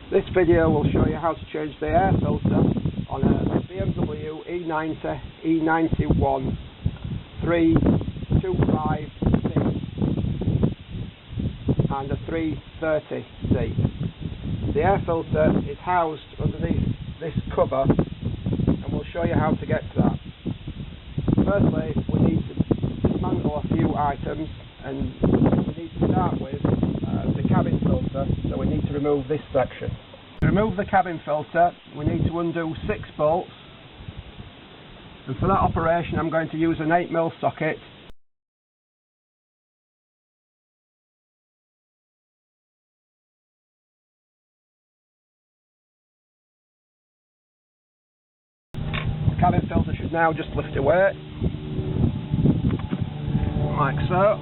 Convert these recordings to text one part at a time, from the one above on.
This video will show you how to change the air filter on a BMW E90, E91 325C and a 330C. The air filter is housed underneath this cover, and we'll show you how to get to that. Firstly, we need to dismantle a few items, and we need to start with the cabin filter, so we need to remove this section. To remove the cabin filter, we need to undo 6 bolts, and for that operation I'm going to use an 8mm socket. The cabin filter should now just lift away, like so.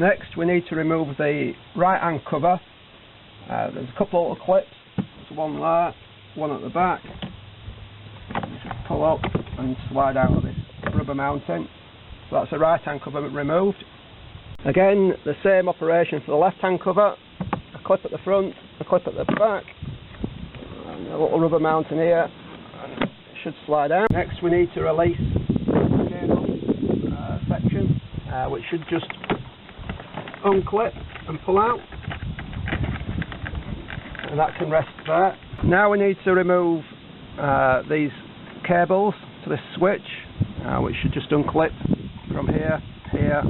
Next, we need to remove the right hand cover. There's a couple of clips, there's one there, one at the back. Just pull up and slide out of this rubber mounting. So that's the right hand cover removed. Again, the same operation for the left hand cover. A clip at the front, a clip at the back, and a little rubber mounting here, and it should slide out. Next, we need to release this cable section, which should just unclip and pull out, and that can rest there. Now we need to remove these cables to this switch, which should just unclip from here, here,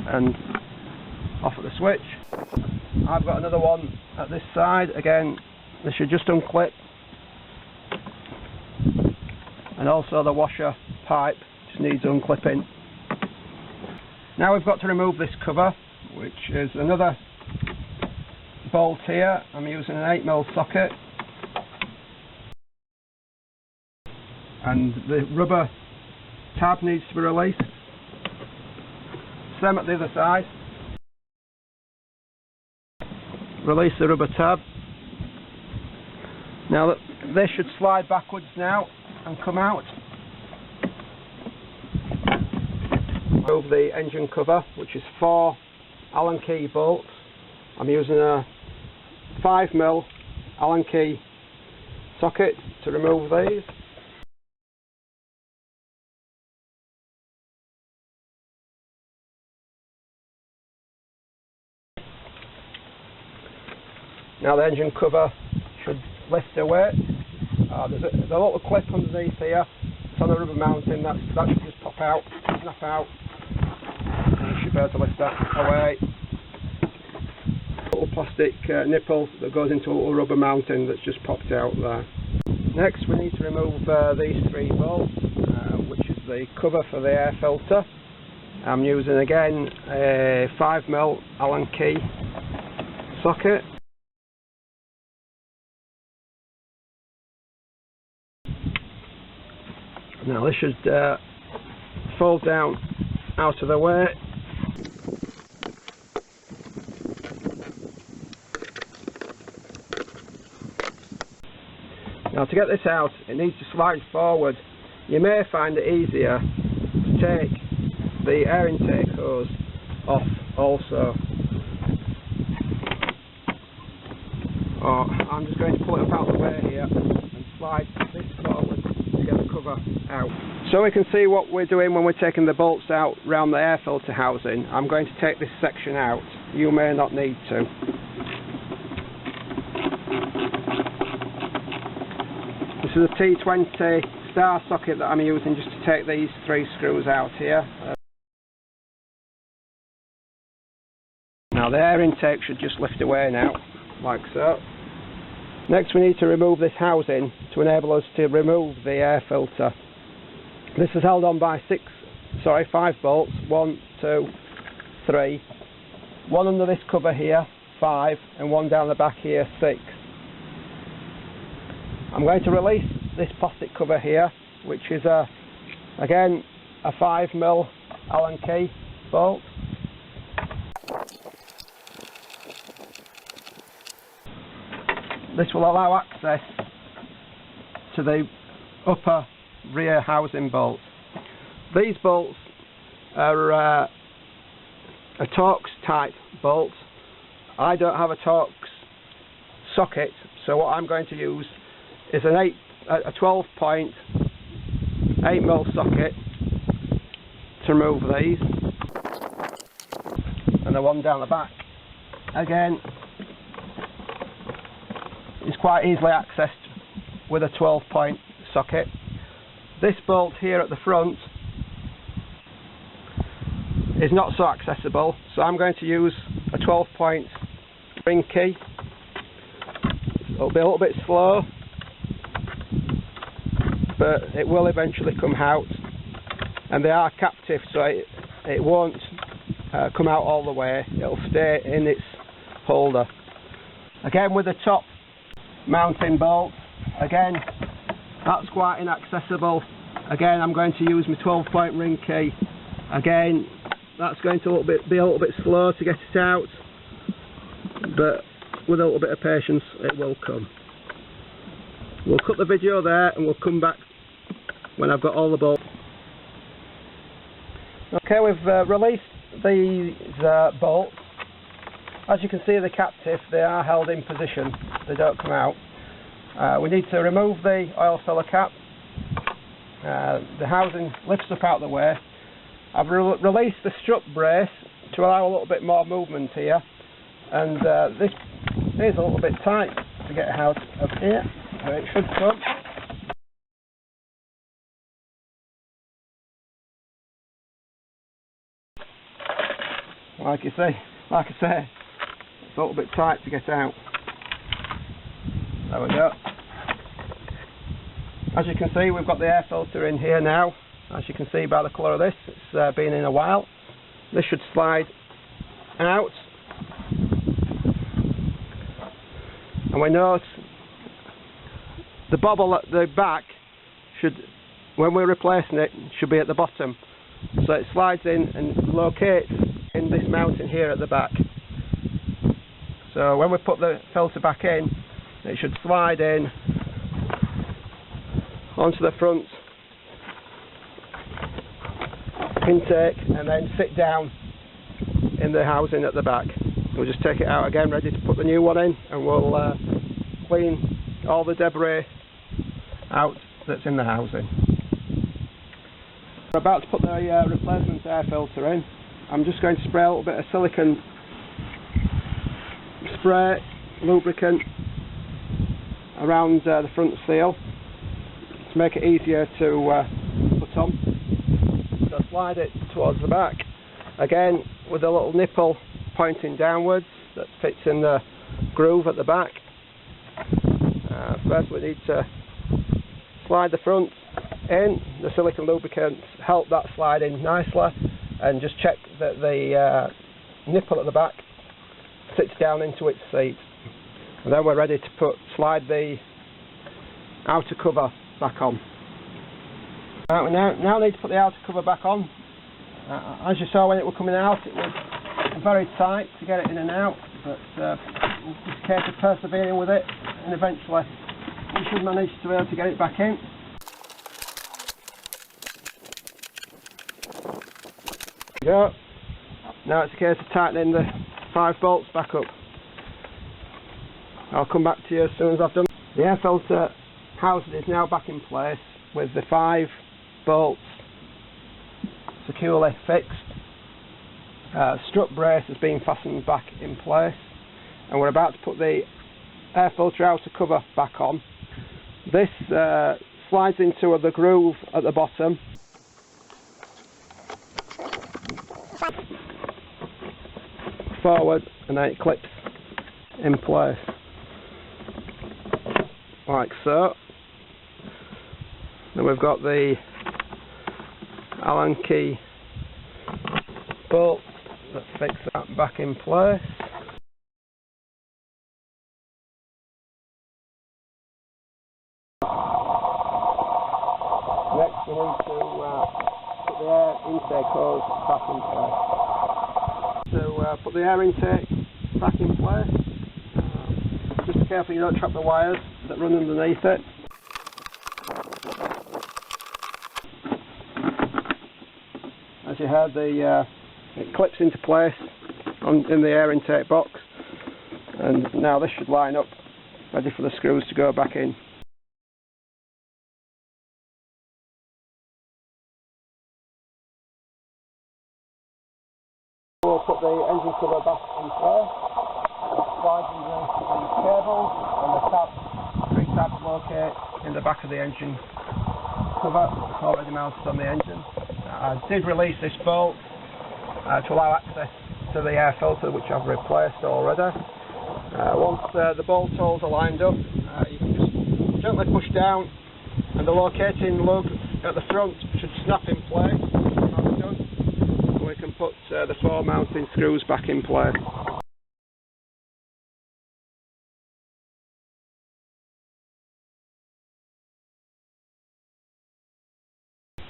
and off at the switch. I've got another one at this side. Again, this should just unclip, and also the washer pipe just needs unclipping. Now we've got to remove this cover, which is another bolt here. I'm using an 8mm socket, and the rubber tab needs to be released. Same at the other side. Release the rubber tab. Now this should slide backwards now and come out. Remove the engine cover, which is 4 Allen key bolts. I'm using a 5mm Allen key socket to remove these. Now the engine cover should lift away. There's a little clip underneath here. It's on the rubber mounting. That should just pop out, snap out. And you should be able to lift that away. Little plastic nipple that goes into a little rubber mounting that's just popped out there. Next, we need to remove these 3 bolts, which is the cover for the air filter. I'm using again a 5mm Allen key socket. Now this should fold down out of the way. Now to get this out, it needs to slide forward. You may find it easier to take the air intake hose off also. Or I'm just going to pull it up out of the way here and slide this forward to get the cover out. So we can see what we're doing when we're taking the bolts out round the air filter housing. I'm going to take this section out. You may not need to. This is a T20 star socket that I'm using just to take these 3 screws out here. Now the air intake should just lift away now, like so. Next we need to remove this housing to enable us to remove the air filter. This is held on by 5 bolts, 1, 2, 3. One under this cover here, 5, and one down the back here, 6. I'm going to release this plastic cover here, which is again a 5mm Allen key bolt. This will allow access to the upper rear housing bolts. These bolts are a Torx type bolt. I don't have a Torx socket. So what I'm going to use is a 12-point 8mm socket to remove these, and the one down the back again is quite easily accessed with a 12-point socket. This bolt here at the front is not so accessible, so I'm going to use a 12-point ring key. It'll be a little bit slow, but it will eventually come out, and they are captive, so it won't come out all the way. It'll stay in its holder. Again, with the top mounting bolt, again that's quite inaccessible. Again, I'm going to use my 12-point ring key. Again, that's going to be a little bit slow to get it out, but with a little bit of patience it will come. We'll cut the video there and we'll come back when I've got all the bolts. Okay, we've released these bolts. As you can see, they're captive, they are held in position, they don't come out. We need to remove the oil filler cap. The housing lifts up out of the way. I've released the strut brace to allow a little bit more movement here, and this is a little bit tight to get out of here, but it should come. Like I say, it's a little bit tight to get out. There we go. As you can see, we've got the air filter in here now. As you can see by the colour of this, it's been in a while. This should slide out, and we note the bobble at the back should, when we're replacing it, should be at the bottom. So it slides in and locates in this mounting here at the back. So when we put the filter back in, it should slide in onto the front intake and then sit down in the housing at the back. We'll just take it out again, ready to put the new one in, and we'll clean all the debris out that's in the housing. We're about to put the replacement air filter in. I'm just going to spray a little bit of silicone spray lubricant around the front seal to make it easier to put on. So slide it towards the back, again with a little nipple pointing downwards that fits in the groove at the back. First we need to slide the front in. The silicone lubricants help that slide in nicely, and just check that the nipple at the back sits down into its seat, and then we're ready to slide the outer cover back on. Right, we now need to put the outer cover back on. As you saw when it was coming out, it was very tight to get it in and out, but it's a case of persevering with it, and eventually we should manage to be able to get it back in. There we go. Now it's a case of tightening the 5 bolts back up. I'll come back to you as soon as I've done. The air filter housing is now back in place with the 5 bolts securely fixed. Strut brace has been fastened back in place, and we're about to put the air filter outer cover back on. This slides into the groove at the bottom. Forward, and then it clips in place like so. Then we've got the Allen key bolt that fits that back in place. Next we need to put the air intake hose back in place. To put the air intake back in place, just be careful you don't trap the wires that run underneath it. As you heard, it clips into place in the air intake box, and now this should line up ready for the screws to go back in. We'll put the engine cover back in place, slide underneath the cables and the tabs, 3 tabs locate in the back of the engine cover, already mounted on the engine. I did release this bolt to allow access to the air filter, which I've replaced already. Once the bolt holes are lined up, you can just gently push down and the locating lug at the front should snap in place. That's done. And we can put the 4 mounting screws back in place.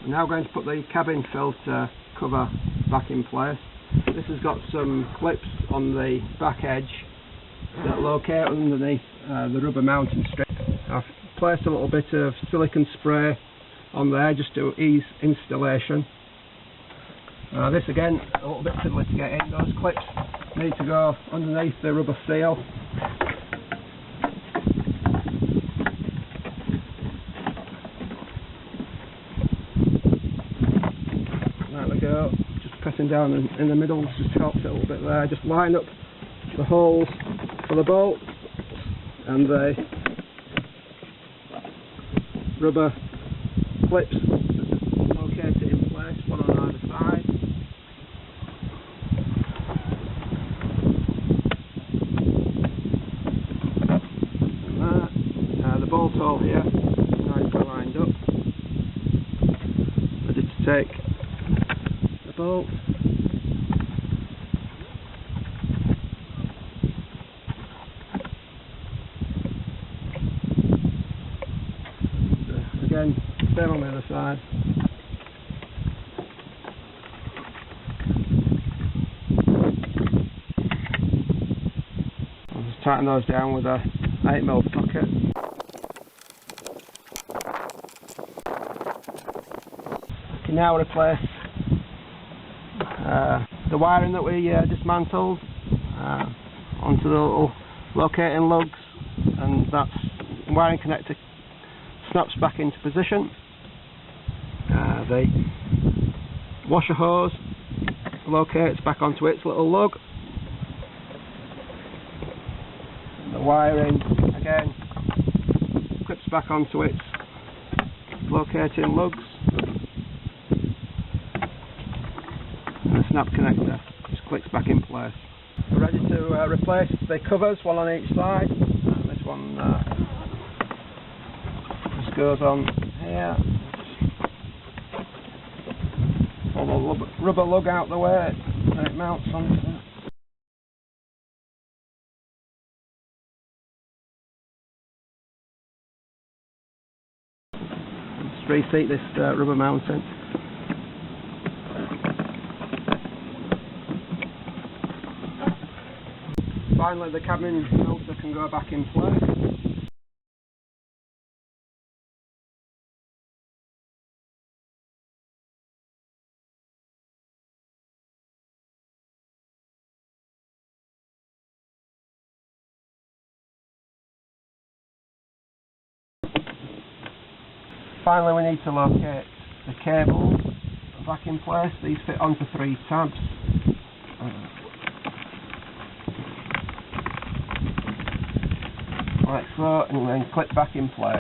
I'm now going to put the cabin filter cover back in place. This has got some clips on the back edge that locate underneath the rubber mounting strip. I've placed a little bit of silicone spray on there just to ease installation. This again, a little bit fiddly to get in. Those clips need to go underneath the rubber seal. There we go. Just pressing down in the middle just helps it a little bit there. Just line up the holes for the bolts and the rubber clips located in place, one on either side. And the bolt hole here nicely lined up, ready to take the bolt. Again, same on the other side. I'll just tighten those down with a 8mm socket. I can now replace the wiring that we dismantled onto the little locating lugs, and that's wiring connector snaps back into position. The washer hose locates back onto its little lug. The wiring again clips back onto its locating lugs. And the snap connector just clicks back in place. We're ready to replace the covers, one on each side. This one just goes on here. Pull the rubber lug out the way and it mounts onto it. Just reseat this rubber mounting. Finally, the cabin filter can go back in place. Finally, we need to locate the cables back in place. These fit onto 3 tabs. Like so, and then clip back in place.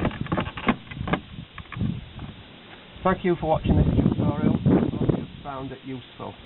Thank you for watching this tutorial. I hope you found it useful.